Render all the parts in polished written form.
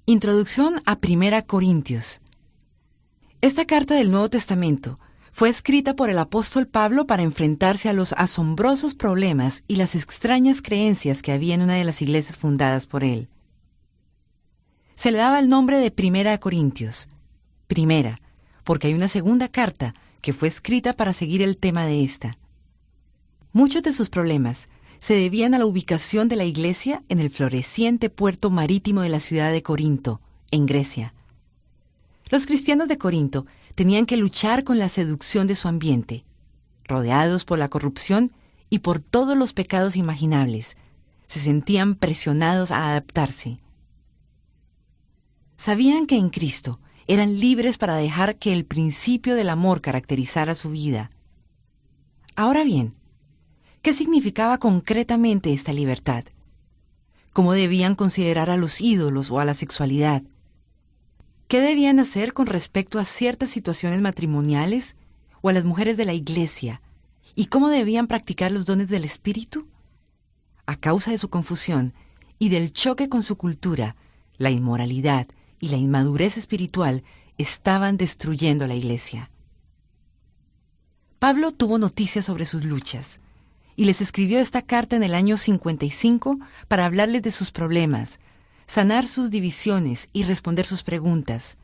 Introducción a Primera Corintios. Esta carta del Nuevo Testamento fue escrita por el apóstol Pablo para enfrentarse a los asombrosos problemas y las extrañas creencias que había en una de las iglesias fundadas por él. Se le daba el nombre de Primera Corintios. Primera, porque hay una segunda carta que fue escrita para seguir el tema de esta. Muchos de sus problemas se debían a la ubicación de la iglesia en el floreciente puerto marítimo de la ciudad de Corinto, en Grecia. Los cristianos de Corinto tenían que luchar con la seducción de su ambiente, rodeados por la corrupción y por todos los pecados imaginables. Se sentían presionados a adaptarse. Sabían que en Cristo eran libres para dejar que el principio del amor caracterizara su vida. Ahora bien, ¿qué significaba concretamente esta libertad? ¿Cómo debían considerar a los ídolos o a la sexualidad? ¿Qué debían hacer con respecto a ciertas situaciones matrimoniales o a las mujeres de la iglesia? ¿Y cómo debían practicar los dones del Espíritu? A causa de su confusión y del choque con su cultura, la inmoralidad y la inmadurez espiritual estaban destruyendo la iglesia. Pablo tuvo noticias sobre sus luchas y les escribió esta carta en el año 55 para hablarles de sus problemas, sanar sus divisiones y responder sus preguntas.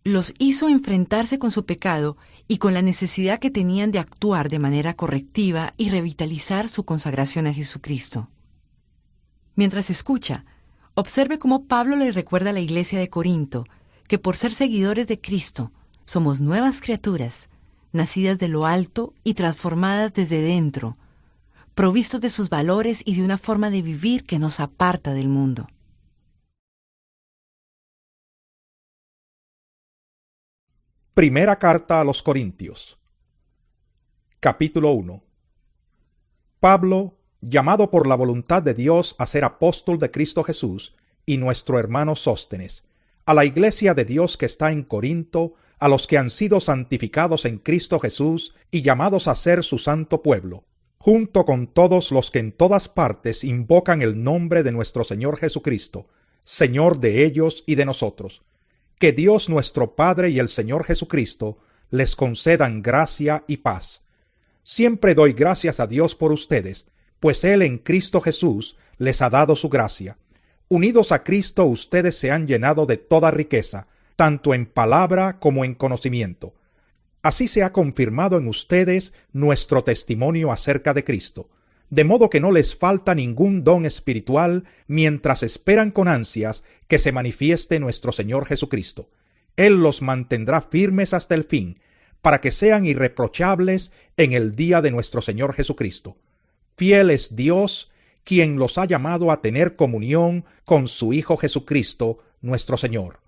Los hizo enfrentarse con su pecado y con la necesidad que tenían de actuar de manera correctiva y revitalizar su consagración a Jesucristo. Mientras escucha, observe cómo Pablo le recuerda a la iglesia de Corinto que por ser seguidores de Cristo somos nuevas criaturas, nacidas de lo alto y transformadas desde dentro, provistos de sus valores y de una forma de vivir que nos aparta del mundo. Primera carta a los Corintios. Capítulo 1. Pablo, llamado por la voluntad de Dios a ser apóstol de Cristo Jesús, y nuestro hermano Sóstenes, a la iglesia de Dios que está en Corinto, a los que han sido santificados en Cristo Jesús y llamados a ser su santo pueblo, junto con todos los que en todas partes invocan el nombre de nuestro Señor Jesucristo, Señor de ellos y de nosotros. Que Dios nuestro Padre y el Señor Jesucristo les concedan gracia y paz. Siempre doy gracias a Dios por ustedes, pues Él en Cristo Jesús les ha dado su gracia. Unidos a Cristo ustedes se han llenado de toda riqueza, tanto en palabra como en conocimiento. Así se ha confirmado en ustedes nuestro testimonio acerca de Cristo, de modo que no les falta ningún don espiritual mientras esperan con ansias que se manifieste nuestro Señor Jesucristo. Él los mantendrá firmes hasta el fin, para que sean irreprochables en el día de nuestro Señor Jesucristo. Fiel es Dios, quien los ha llamado a tener comunión con su Hijo Jesucristo, nuestro Señor.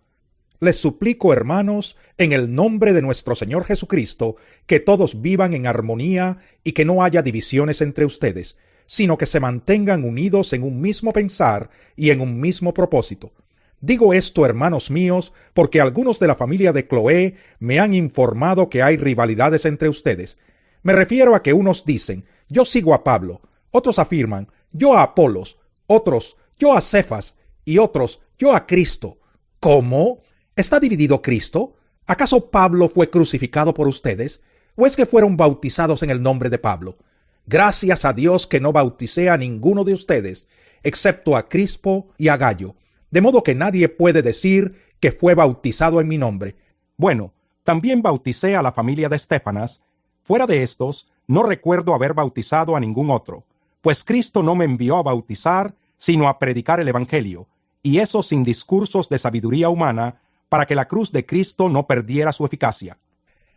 Les suplico, hermanos, en el nombre de nuestro Señor Jesucristo, que todos vivan en armonía y que no haya divisiones entre ustedes, sino que se mantengan unidos en un mismo pensar y en un mismo propósito. Digo esto, hermanos míos, porque algunos de la familia de Cloé me han informado que hay rivalidades entre ustedes. Me refiero a que unos dicen, yo sigo a Pablo, otros afirman, yo a Apolos, otros, yo a Cefas, y otros, yo a Cristo. ¿Cómo? ¿Está dividido Cristo? ¿Acaso Pablo fue crucificado por ustedes? ¿O es que fueron bautizados en el nombre de Pablo? Gracias a Dios que no bauticé a ninguno de ustedes, excepto a Crispo y a Gayo, de modo que nadie puede decir que fue bautizado en mi nombre. Bueno, también bauticé a la familia de Estéfanas. Fuera de estos, no recuerdo haber bautizado a ningún otro, pues Cristo no me envió a bautizar, sino a predicar el Evangelio, y eso sin discursos de sabiduría humana, para que la cruz de Cristo no perdiera su eficacia.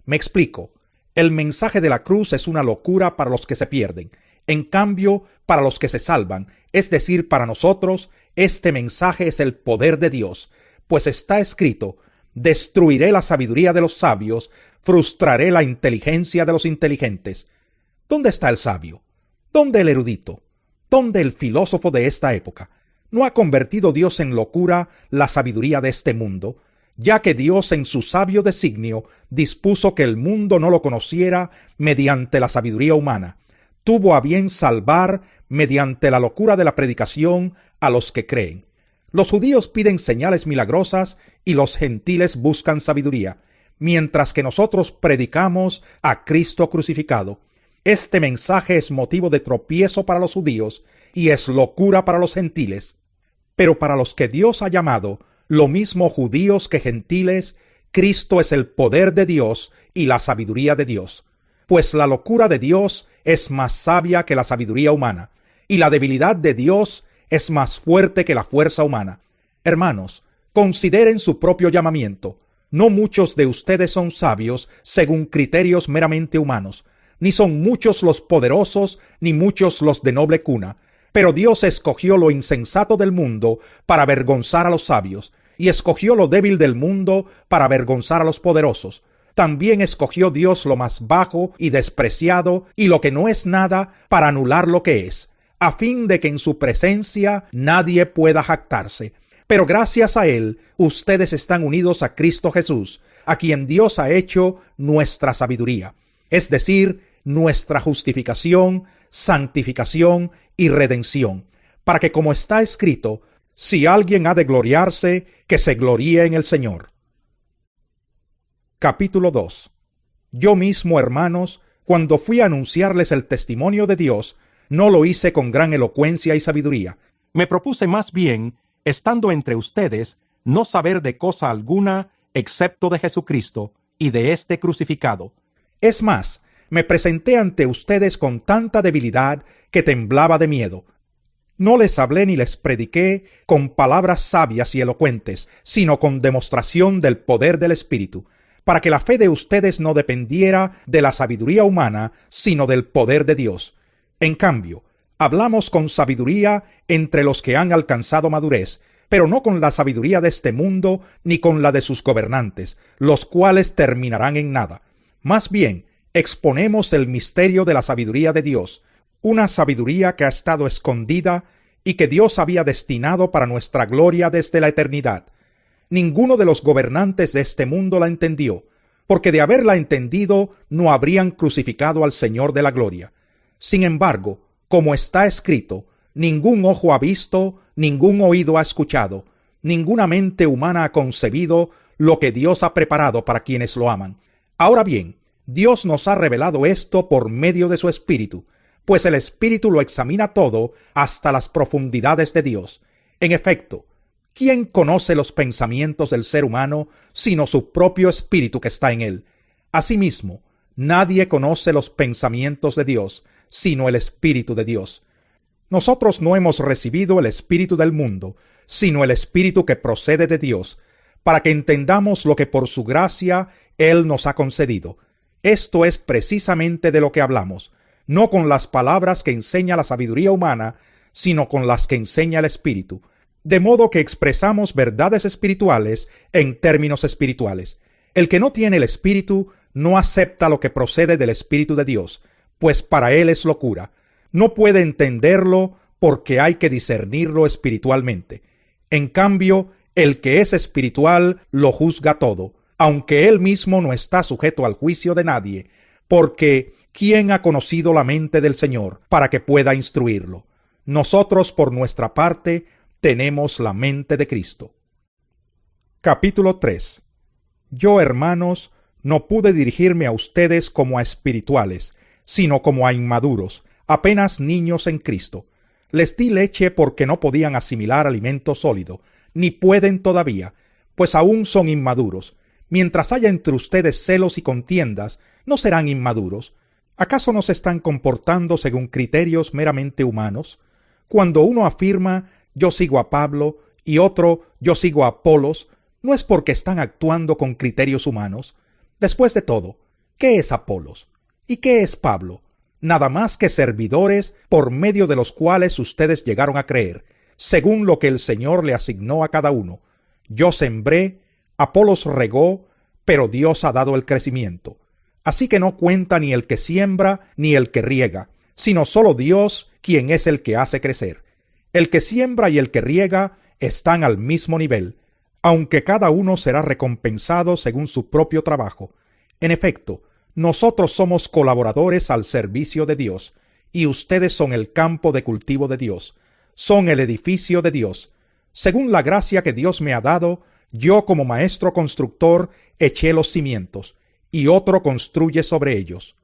Me explico. El mensaje de la cruz es una locura para los que se pierden. En cambio, para los que se salvan, es decir, para nosotros, este mensaje es el poder de Dios, pues está escrito, destruiré la sabiduría de los sabios, frustraré la inteligencia de los inteligentes. ¿Dónde está el sabio? ¿Dónde el erudito? ¿Dónde el filósofo de esta época? ¿No ha convertido Dios en locura la sabiduría de este mundo? Ya que Dios en su sabio designio dispuso que el mundo no lo conociera mediante la sabiduría humana, tuvo a bien salvar mediante la locura de la predicación a los que creen. Los judíos piden señales milagrosas y los gentiles buscan sabiduría, mientras que nosotros predicamos a Cristo crucificado. Este mensaje es motivo de tropiezo para los judíos y es locura para los gentiles. Pero para los que Dios ha llamado, lo mismo judíos que gentiles, Cristo es el poder de Dios y la sabiduría de Dios. Pues la locura de Dios es más sabia que la sabiduría humana, y la debilidad de Dios es más fuerte que la fuerza humana. Hermanos, consideren su propio llamamiento. No muchos de ustedes son sabios según criterios meramente humanos, ni son muchos los poderosos, ni muchos los de noble cuna. Pero Dios escogió lo insensato del mundo para avergonzar a los sabios, y escogió lo débil del mundo para avergonzar a los poderosos. También escogió Dios lo más bajo y despreciado, y lo que no es nada, para anular lo que es, a fin de que en su presencia nadie pueda jactarse. Pero gracias a Él, ustedes están unidos a Cristo Jesús, a quien Dios ha hecho nuestra sabiduría, es decir, nuestra justificación, santificación y redención, para que, como está escrito, si alguien ha de gloriarse, que se gloríe en el Señor. Capítulo 2. Yo mismo, hermanos, cuando fui a anunciarles el testimonio de Dios, no lo hice con gran elocuencia y sabiduría. Me propuse más bien, estando entre ustedes, no saber de cosa alguna excepto de Jesucristo y de este crucificado. Es más, me presenté ante ustedes con tanta debilidad que temblaba de miedo. No les hablé ni les prediqué con palabras sabias y elocuentes, sino con demostración del poder del Espíritu, para que la fe de ustedes no dependiera de la sabiduría humana, sino del poder de Dios. En cambio, hablamos con sabiduría entre los que han alcanzado madurez, pero no con la sabiduría de este mundo, ni con la de sus gobernantes, los cuales terminarán en nada. Más bien, exponemos el misterio de la sabiduría de Dios, una sabiduría que ha estado escondida y que Dios había destinado para nuestra gloria desde la eternidad. Ninguno de los gobernantes de este mundo la entendió, porque de haberla entendido no habrían crucificado al Señor de la gloria. Sin embargo, como está escrito, ningún ojo ha visto, ningún oído ha escuchado, ninguna mente humana ha concebido lo que Dios ha preparado para quienes lo aman. Ahora bien, Dios nos ha revelado esto por medio de su Espíritu, pues el Espíritu lo examina todo hasta las profundidades de Dios. En efecto, ¿quién conoce los pensamientos del ser humano sino su propio espíritu que está en él? Asimismo, nadie conoce los pensamientos de Dios sino el Espíritu de Dios. Nosotros no hemos recibido el espíritu del mundo, sino el Espíritu que procede de Dios, para que entendamos lo que por su gracia Él nos ha concedido. Esto es precisamente de lo que hablamos, no con las palabras que enseña la sabiduría humana, sino con las que enseña el Espíritu, de modo que expresamos verdades espirituales en términos espirituales. El que no tiene el Espíritu no acepta lo que procede del Espíritu de Dios, pues para él es locura. No puede entenderlo porque hay que discernirlo espiritualmente. En cambio, el que es espiritual lo juzga todo, aunque él mismo no está sujeto al juicio de nadie, porque ¿quién ha conocido la mente del Señor para que pueda instruirlo? Nosotros, por nuestra parte, tenemos la mente de Cristo. Capítulo 3. Yo, hermanos, no pude dirigirme a ustedes como a espirituales, sino como a inmaduros, apenas niños en Cristo. Les di leche porque no podían asimilar alimento sólido, ni pueden todavía, pues aún son inmaduros. Mientras haya entre ustedes celos y contiendas, no serán inmaduros. ¿Acaso no se están comportando según criterios meramente humanos? Cuando uno afirma, yo sigo a Pablo, y otro, yo sigo a Apolos, no es porque están actuando con criterios humanos. Después de todo, ¿qué es Apolos? ¿Y qué es Pablo? Nada más que servidores por medio de los cuales ustedes llegaron a creer, según lo que el Señor le asignó a cada uno. Yo sembré, Apolos regó, pero Dios ha dado el crecimiento. Así que no cuenta ni el que siembra ni el que riega, sino solo Dios, quien es el que hace crecer. El que siembra y el que riega están al mismo nivel, aunque cada uno será recompensado según su propio trabajo. En efecto, nosotros somos colaboradores al servicio de Dios, y ustedes son el campo de cultivo de Dios, son el edificio de Dios, Según la gracia que Dios me ha dado, yo como maestro constructor eché los cimientos, y otro construye sobre ellos.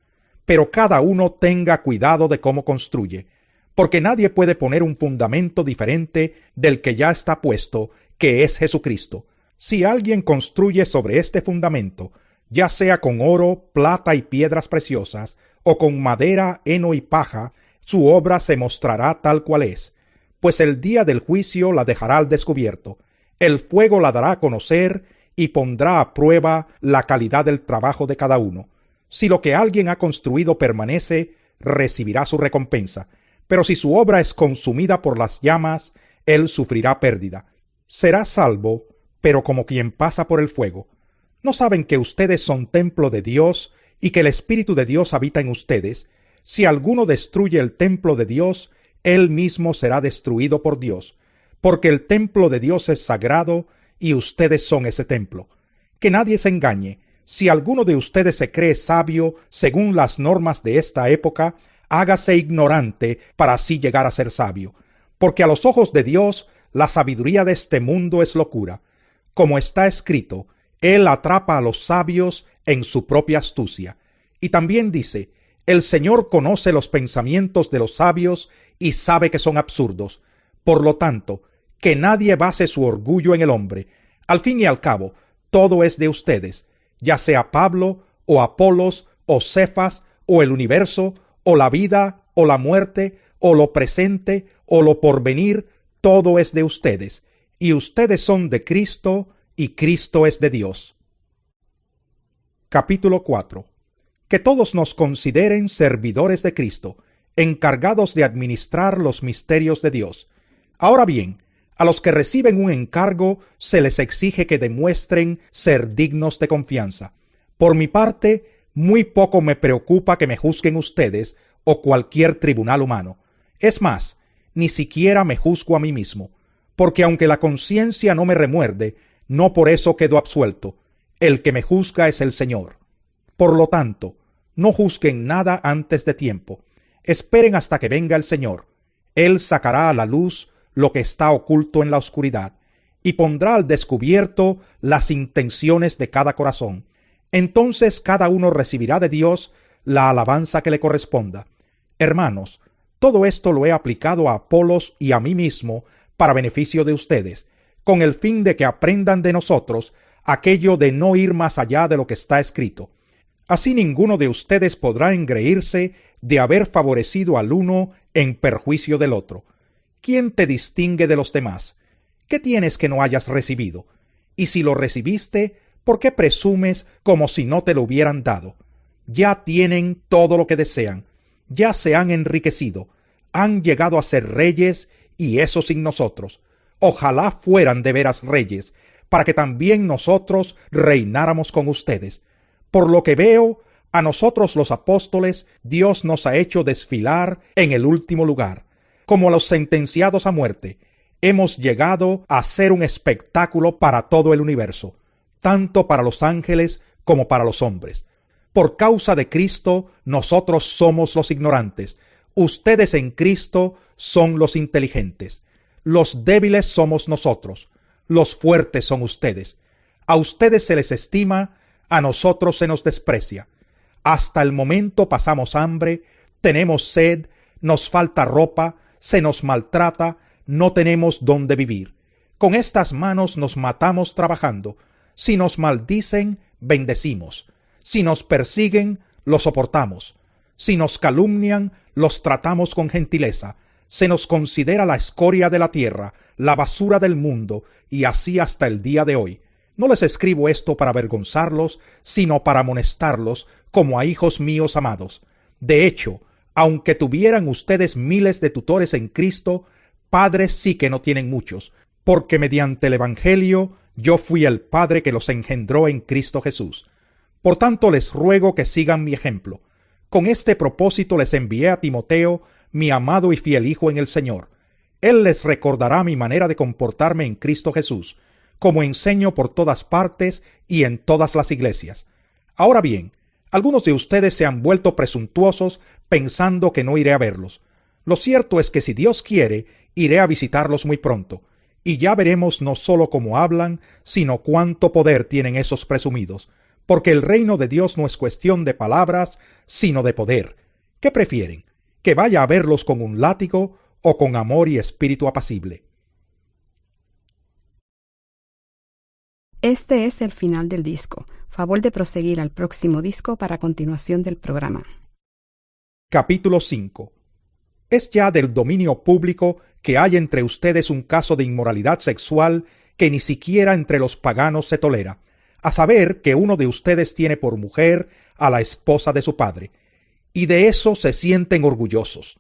Pero cada uno tenga cuidado de cómo construye, porque nadie puede poner un fundamento diferente del que ya está puesto, que es Jesucristo. Si alguien construye sobre este fundamento, ya sea con oro, plata y piedras preciosas, o con madera, heno y paja, su obra se mostrará tal cual es, pues el día del juicio la dejará al descubierto. El fuego la dará a conocer y pondrá a prueba la calidad del trabajo de cada uno. Si lo que alguien ha construido permanece, recibirá su recompensa, pero si su obra es consumida por las llamas, él sufrirá pérdida. Será salvo, pero como quien pasa por el fuego. ¿No saben que ustedes son templo de Dios y que el Espíritu de Dios habita en ustedes? Si alguno destruye el templo de Dios, él mismo será destruido por Dios, porque el templo de Dios es sagrado y ustedes son ese templo. Que nadie se engañe. Si alguno de ustedes se cree sabio según las normas de esta época, hágase ignorante para así llegar a ser sabio, porque a los ojos de Dios la sabiduría de este mundo es locura. Como está escrito, Él atrapa a los sabios en su propia astucia. Y también dice, el Señor conoce los pensamientos de los sabios y sabe que son absurdos. Por lo tanto, que nadie base su orgullo en el hombre. Al fin y al cabo, todo es de ustedes, ya sea Pablo, o Apolos, o Cefas, o el universo, o la vida, o la muerte, o lo presente, o lo porvenir, todo es de ustedes, y ustedes son de Cristo, y Cristo es de Dios. Capítulo 4. Que todos nos consideren servidores de Cristo, encargados de administrar los misterios de Dios. Ahora bien, a los que reciben un encargo se les exige que demuestren ser dignos de confianza. Por mi parte, muy poco me preocupa que me juzguen ustedes o cualquier tribunal humano. Es más, ni siquiera me juzgo a mí mismo, porque aunque la conciencia no me remuerde, no por eso quedo absuelto. El que me juzga es el Señor. Por lo tanto, no juzguen nada antes de tiempo. Esperen hasta que venga el Señor. Él sacará a la luz lo que está oculto en la oscuridad, y pondrá al descubierto las intenciones de cada corazón. Entonces cada uno recibirá de Dios la alabanza que le corresponda. Hermanos, todo esto lo he aplicado a Apolos y a mí mismo para beneficio de ustedes, con el fin de que aprendan de nosotros aquello de no ir más allá de lo que está escrito. Así ninguno de ustedes podrá engreírse de haber favorecido al uno en perjuicio del otro. ¿Quién te distingue de los demás? ¿Qué tienes que no hayas recibido? Y si lo recibiste, ¿por qué presumes como si no te lo hubieran dado? Ya tienen todo lo que desean, ya se han enriquecido, han llegado a ser reyes, y eso sin nosotros. Ojalá fueran de veras reyes, para que también nosotros reináramos con ustedes. Por lo que veo, a nosotros los apóstoles, Dios nos ha hecho desfilar en el último lugar. Como los sentenciados a muerte, hemos llegado a ser un espectáculo para todo el universo, tanto para los ángeles como para los hombres. Por causa de Cristo, nosotros somos los ignorantes. Ustedes en Cristo son los inteligentes. Los débiles somos nosotros. Los fuertes son ustedes. A ustedes se les estima, a nosotros se nos desprecia. Hasta el momento pasamos hambre, tenemos sed, nos falta ropa, se nos maltrata, no tenemos dónde vivir. Con estas manos nos matamos trabajando. Si nos maldicen, bendecimos. Si nos persiguen, lo soportamos. Si nos calumnian, los tratamos con gentileza. Se nos considera la escoria de la tierra, la basura del mundo, y así hasta el día de hoy. No les escribo esto para avergonzarlos, sino para amonestarlos como a hijos míos amados. De hecho, aunque tuvieran ustedes miles de tutores en Cristo, padres sí que no tienen muchos, porque mediante el Evangelio yo fui el Padre que los engendró en Cristo Jesús. Por tanto les ruego que sigan mi ejemplo. Con este propósito les envié a Timoteo, mi amado y fiel hijo en el Señor. Él les recordará mi manera de comportarme en Cristo Jesús, como enseño por todas partes y en todas las iglesias. Ahora bien, algunos de ustedes se han vuelto presuntuosos pensando que no iré a verlos. Lo cierto es que si Dios quiere, iré a visitarlos muy pronto, y ya veremos no solo cómo hablan, sino cuánto poder tienen esos presumidos, porque el reino de Dios no es cuestión de palabras, sino de poder. ¿Qué prefieren? ¿Que vaya a verlos con un látigo o con amor y espíritu apacible? Este es el final del disco. Favor de proseguir al próximo disco para continuación del programa. Capítulo 5. Es ya del dominio público que hay entre ustedes un caso de inmoralidad sexual que ni siquiera entre los paganos se tolera, a saber que uno de ustedes tiene por mujer a la esposa de su padre, y de eso se sienten orgullosos.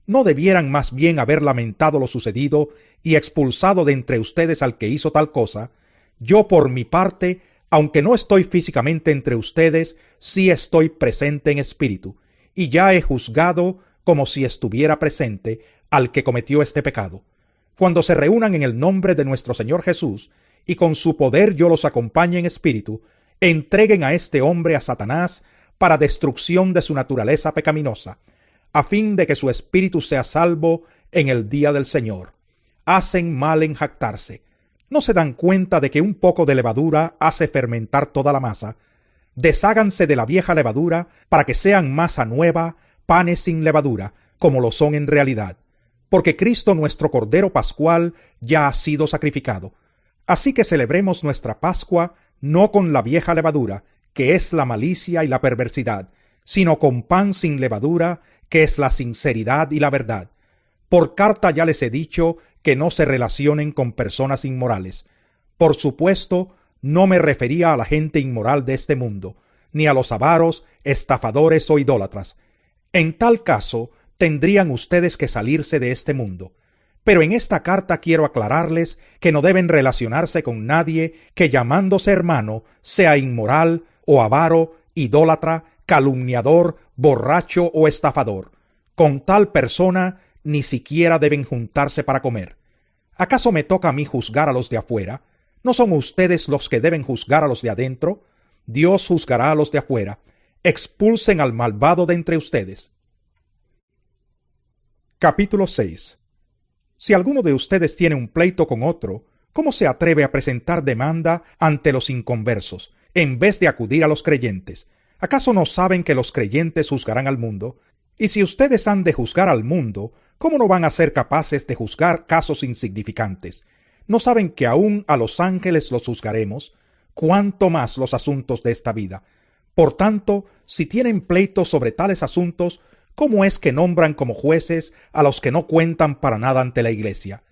¿No debieran más bien haber lamentado lo sucedido y expulsado de entre ustedes al que hizo tal cosa? Yo, por mi parte, aunque no estoy físicamente entre ustedes, sí estoy presente en espíritu, y ya he juzgado, como si estuviera presente, al que cometió este pecado. Cuando se reúnan en el nombre de nuestro Señor Jesús, y con su poder yo los acompañe en espíritu, entreguen a este hombre a Satanás para destrucción de su naturaleza pecaminosa, a fin de que su espíritu sea salvo en el día del Señor. Hacen mal en jactarse. ¿No se dan cuenta de que un poco de levadura hace fermentar toda la masa? Desháganse de la vieja levadura para que sean masa nueva, panes sin levadura, como lo son en realidad. Porque Cristo nuestro Cordero Pascual ya ha sido sacrificado. Así que celebremos nuestra Pascua no con la vieja levadura, que es la malicia y la perversidad, sino con pan sin levadura, que es la sinceridad y la verdad. Por carta ya les he dicho que no se relacionen con personas inmorales. Por supuesto, no me refería a la gente inmoral de este mundo, ni a los avaros, estafadores o idólatras. En tal caso, tendrían ustedes que salirse de este mundo. Pero en esta carta quiero aclararles que no deben relacionarse con nadie que, llamándose hermano, sea inmoral o avaro, idólatra, calumniador, borracho o estafador. Con tal persona ni siquiera deben juntarse para comer. ¿Acaso me toca a mí juzgar a los de afuera? ¿No son ustedes los que deben juzgar a los de adentro? Dios juzgará a los de afuera. Expulsen al malvado de entre ustedes. Capítulo 6. Si alguno de ustedes tiene un pleito con otro, ¿cómo se atreve a presentar demanda ante los inconversos, en vez de acudir a los creyentes? ¿Acaso no saben que los creyentes juzgarán al mundo? Y si ustedes han de juzgar al mundo, ¿cómo no van a ser capaces de juzgar casos insignificantes? ¿No saben que aún a los ángeles los juzgaremos? ¿Cuánto más los asuntos de esta vida? Por tanto, si tienen pleitos sobre tales asuntos, ¿cómo es que nombran como jueces a los que no cuentan para nada ante la iglesia?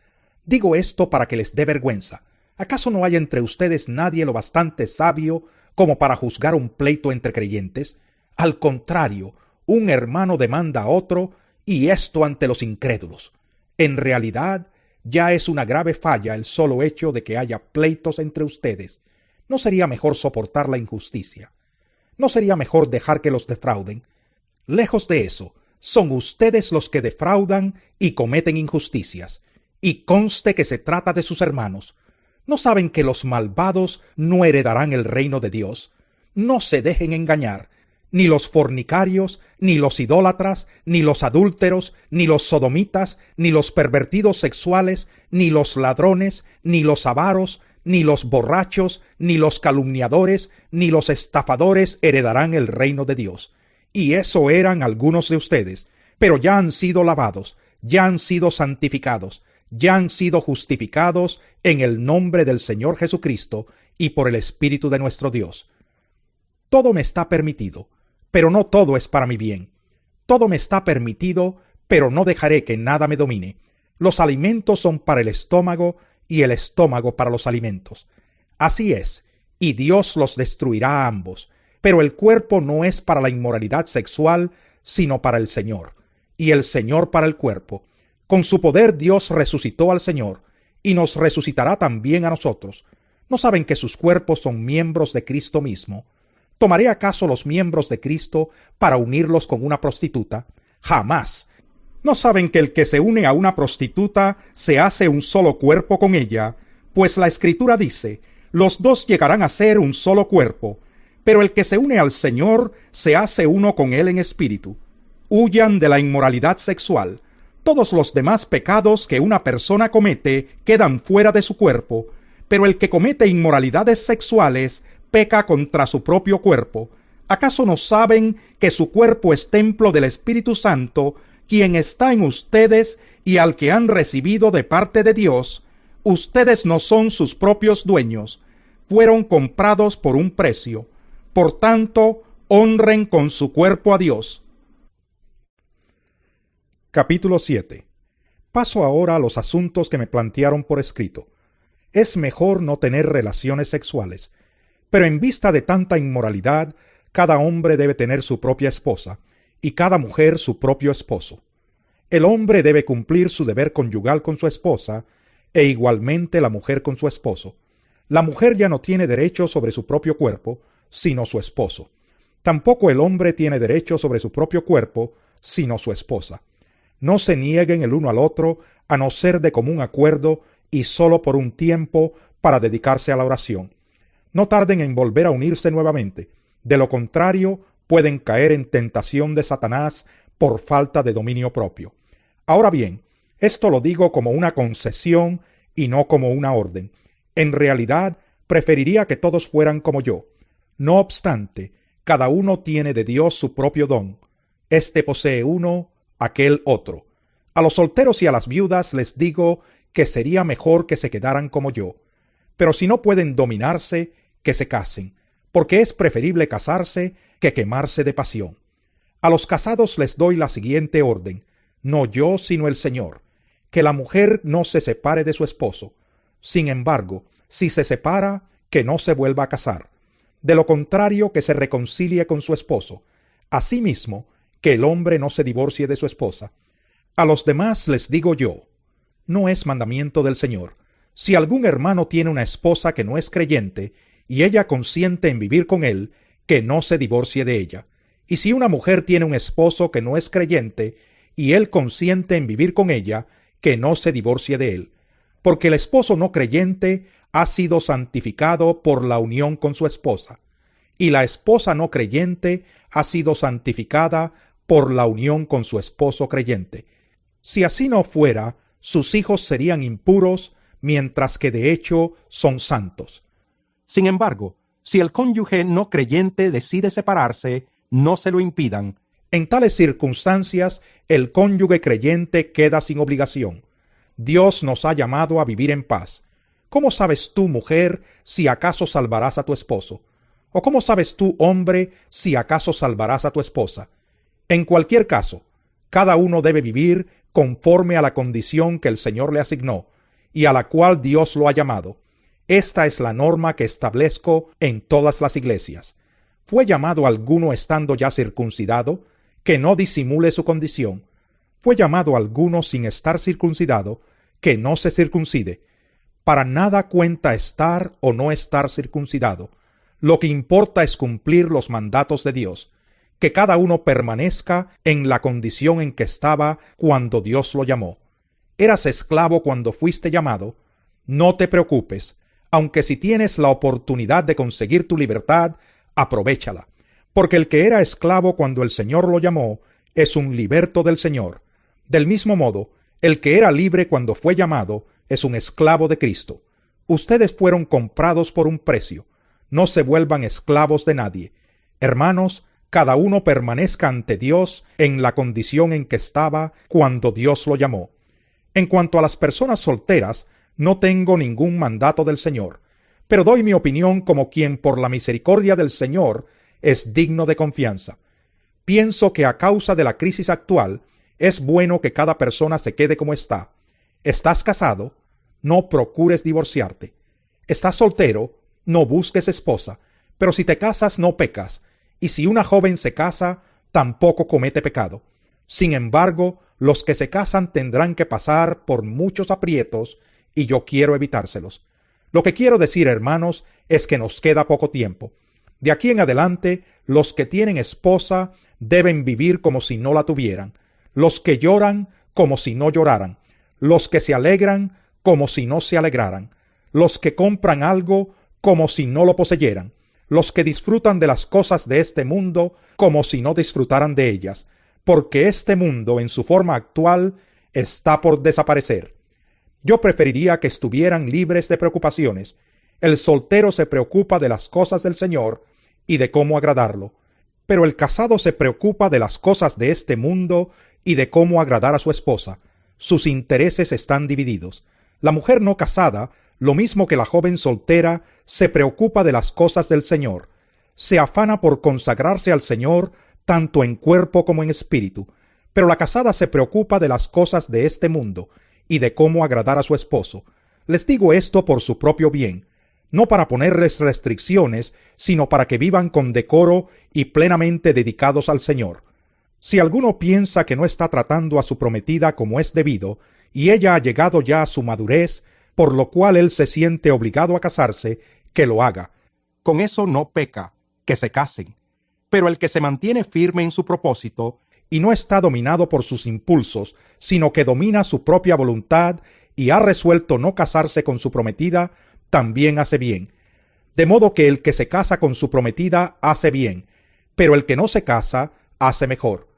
Digo esto para que les dé vergüenza. ¿Acaso no hay entre ustedes nadie lo bastante sabio como para juzgar un pleito entre creyentes? Al contrario, un hermano demanda a otro, y esto ante los incrédulos. En realidad, ya es una grave falla el solo hecho de que haya pleitos entre ustedes. ¿No sería mejor soportar la injusticia? ¿No sería mejor dejar que los defrauden? Lejos de eso, son ustedes los que defraudan y cometen injusticias. Y conste que se trata de sus hermanos. ¿No saben que los malvados no heredarán el reino de Dios? No se dejen engañar. Ni los fornicarios, ni los idólatras, ni los adúlteros, ni los sodomitas, ni los pervertidos sexuales, ni los ladrones, ni los avaros, ni los borrachos, ni los calumniadores, ni los estafadores heredarán el reino de Dios. Y eso eran algunos de ustedes, pero ya han sido lavados, ya han sido santificados, ya han sido justificados en el nombre del Señor Jesucristo y por el Espíritu de nuestro Dios. Todo me está permitido, pero no todo es para mi bien. Todo me está permitido, pero no dejaré que nada me domine. Los alimentos son para el estómago y el estómago para los alimentos. Así es, y Dios los destruirá a ambos. Pero el cuerpo no es para la inmoralidad sexual, sino para el Señor, y el Señor para el cuerpo. Con su poder Dios resucitó al Señor, y nos resucitará también a nosotros. ¿No saben que sus cuerpos son miembros de Cristo mismo? ¿Tomaré acaso los miembros de Cristo para unirlos con una prostituta? ¡Jamás! ¿No saben que el que se une a una prostituta se hace un solo cuerpo con ella? Pues la Escritura dice, los dos llegarán a ser un solo cuerpo, pero el que se une al Señor se hace uno con Él en espíritu. Huyan de la inmoralidad sexual. Todos los demás pecados que una persona comete quedan fuera de su cuerpo, pero el que comete inmoralidades sexuales peca contra su propio cuerpo. ¿Acaso no saben que su cuerpo es templo del Espíritu Santo, quien está en ustedes y al que han recibido de parte de Dios? Ustedes no son sus propios dueños, fueron comprados por un precio. Por tanto, honren con su cuerpo a Dios. Capítulo 7. Paso ahora a los asuntos que me plantearon por escrito. Es mejor no tener relaciones sexuales, pero en vista de tanta inmoralidad, cada hombre debe tener su propia esposa, y cada mujer su propio esposo. El hombre debe cumplir su deber conyugal con su esposa, e igualmente la mujer con su esposo. La mujer ya no tiene derecho sobre su propio cuerpo, sino su esposo. Tampoco el hombre tiene derecho sobre su propio cuerpo, sino su esposa. No se nieguen el uno al otro, a no ser de común acuerdo y solo por un tiempo para dedicarse a la oración. No tarden en volver a unirse nuevamente. De lo contrario, pueden caer en tentación de Satanás por falta de dominio propio. Ahora bien, esto lo digo como una concesión y no como una orden. En realidad, preferiría que todos fueran como yo. No obstante, cada uno tiene de Dios su propio don. Este posee uno, aquel otro. A los solteros y a las viudas les digo que sería mejor que se quedaran como yo. Pero si no pueden dominarse, que se casen, porque es preferible casarse que quemarse de pasión. A los casados les doy la siguiente orden, no yo sino el Señor, que la mujer no se separe de su esposo. Sin embargo, si se separa, que no se vuelva a casar. De lo contrario, que se reconcilie con su esposo. Asimismo, que el hombre no se divorcie de su esposa. A los demás les digo yo, no es mandamiento del Señor. Si algún hermano tiene una esposa que no es creyente, y ella consiente en vivir con él, que no se divorcie de ella. Y si una mujer tiene un esposo que no es creyente, y él consiente en vivir con ella, que no se divorcie de él. Porque el esposo no creyente ha sido santificado por la unión con su esposa, y la esposa no creyente ha sido santificada por la unión con su esposo creyente. Si así no fuera, sus hijos serían impuros, mientras que de hecho son santos. Sin embargo, si el cónyuge no creyente decide separarse, no se lo impidan. En tales circunstancias, el cónyuge creyente queda sin obligación. Dios nos ha llamado a vivir en paz. ¿Cómo sabes tú, mujer, si acaso salvarás a tu esposo? ¿O cómo sabes tú, hombre, si acaso salvarás a tu esposa? En cualquier caso, cada uno debe vivir conforme a la condición que el Señor le asignó y a la cual Dios lo ha llamado. Esta es la norma que establezco en todas las iglesias. ¿Fue llamado alguno estando ya circuncidado? Que no disimule su condición. ¿Fue llamado alguno sin estar circuncidado? Que no se circuncide. Para nada cuenta estar o no estar circuncidado. Lo que importa es cumplir los mandatos de Dios. Que cada uno permanezca en la condición en que estaba cuando Dios lo llamó. ¿Eras esclavo cuando fuiste llamado? No te preocupes, aunque si tienes la oportunidad de conseguir tu libertad, aprovéchala. Porque el que era esclavo cuando el Señor lo llamó, es un liberto del Señor. Del mismo modo, el que era libre cuando fue llamado, es un esclavo de Cristo. Ustedes fueron comprados por un precio. No se vuelvan esclavos de nadie. Hermanos, cada uno permanezca ante Dios en la condición en que estaba cuando Dios lo llamó. En cuanto a las personas solteras, no tengo ningún mandato del Señor, pero doy mi opinión como quien por la misericordia del Señor es digno de confianza. Pienso que a causa de la crisis actual, es bueno que cada persona se quede como está. ¿Estás casado? No procures divorciarte. ¿Estás soltero? No busques esposa. Pero si te casas, no pecas. Y si una joven se casa, tampoco comete pecado. Sin embargo, los que se casan tendrán que pasar por muchos aprietos, y yo quiero evitárselos. Lo que quiero decir, hermanos, es que nos queda poco tiempo. De aquí en adelante, los que tienen esposa deben vivir como si no la tuvieran, los que lloran como si no lloraran, los que se alegran como si no se alegraran, los que compran algo como si no lo poseyeran, los que disfrutan de las cosas de este mundo como si no disfrutaran de ellas, porque este mundo en su forma actual está por desaparecer. Yo preferiría que estuvieran libres de preocupaciones. El soltero se preocupa de las cosas del Señor y de cómo agradarlo, pero el casado se preocupa de las cosas de este mundo y de cómo agradar a su esposa. Sus intereses están divididos. La mujer no casada, lo mismo que la joven soltera, se preocupa de las cosas del Señor. Se afana por consagrarse al Señor tanto en cuerpo como en espíritu, pero la casada se preocupa de las cosas de este mundo y de cómo agradar a su esposo. Les digo esto por su propio bien, no para ponerles restricciones, sino para que vivan con decoro y plenamente dedicados al Señor. Si alguno piensa que no está tratando a su prometida como es debido, y ella ha llegado ya a su madurez, por lo cual él se siente obligado a casarse, que lo haga. Con eso no peca, que se casen. Pero el que se mantiene firme en su propósito, y no está dominado por sus impulsos, sino que domina su propia voluntad, y ha resuelto no casarse con su prometida, también hace bien. De modo que el que se casa con su prometida hace bien, pero el que no se casa hace mejor.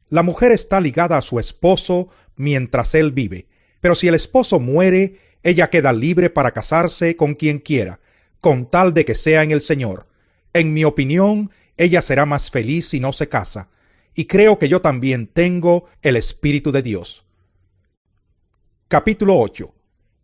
La mujer está ligada a su esposo mientras él vive, pero si el esposo muere, ella queda libre para casarse con quien quiera, con tal de que sea en el Señor. En mi opinión, ella será más feliz si no se casa, y creo que yo también tengo el Espíritu de Dios. Capítulo 8.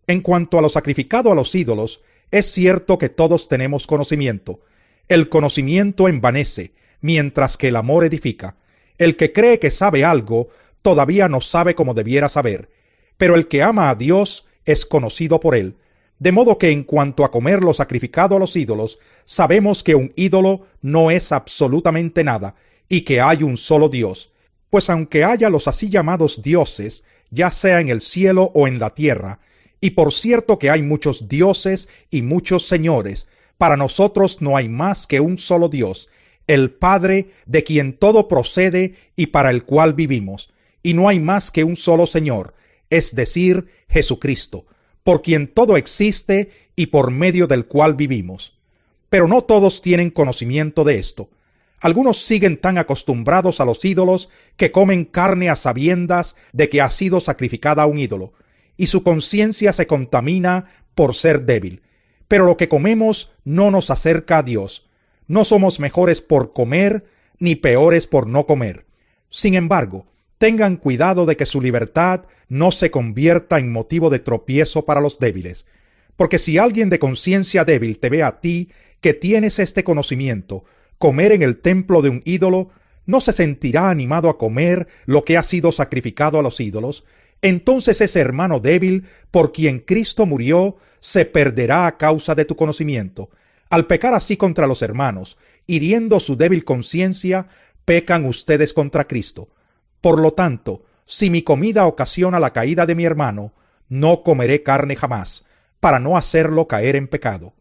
En cuanto a lo sacrificado a los ídolos, es cierto que todos tenemos conocimiento. El conocimiento envanece, mientras que el amor edifica. El que cree que sabe algo, todavía no sabe como debiera saber, pero el que ama a Dios es conocido por él. De modo que en cuanto a comer lo sacrificado a los ídolos, sabemos que un ídolo no es absolutamente nada, y que hay un solo Dios. Pues aunque haya los así llamados dioses, ya sea en el cielo o en la tierra, y por cierto que hay muchos dioses y muchos señores, para nosotros no hay más que un solo Dios, el Padre, de quien todo procede y para el cual vivimos, y no hay más que un solo Señor, es decir, Jesucristo, por quien todo existe y por medio del cual vivimos. Pero no todos tienen conocimiento de esto. Algunos siguen tan acostumbrados a los ídolos que comen carne a sabiendas de que ha sido sacrificada a un ídolo, y su conciencia se contamina por ser débil. Pero lo que comemos no nos acerca a Dios. No somos mejores por comer, ni peores por no comer. Sin embargo, tengan cuidado de que su libertad no se convierta en motivo de tropiezo para los débiles. Porque si alguien de conciencia débil te ve a ti, que tienes este conocimiento, comer en el templo de un ídolo, ¿no se sentirá animado a comer lo que ha sido sacrificado a los ídolos? Entonces ese hermano débil, por quien Cristo murió, se perderá a causa de tu conocimiento. Al pecar así contra los hermanos, hiriendo su débil conciencia, pecan ustedes contra Cristo. Por lo tanto, si mi comida ocasiona la caída de mi hermano, no comeré carne jamás, para no hacerlo caer en pecado.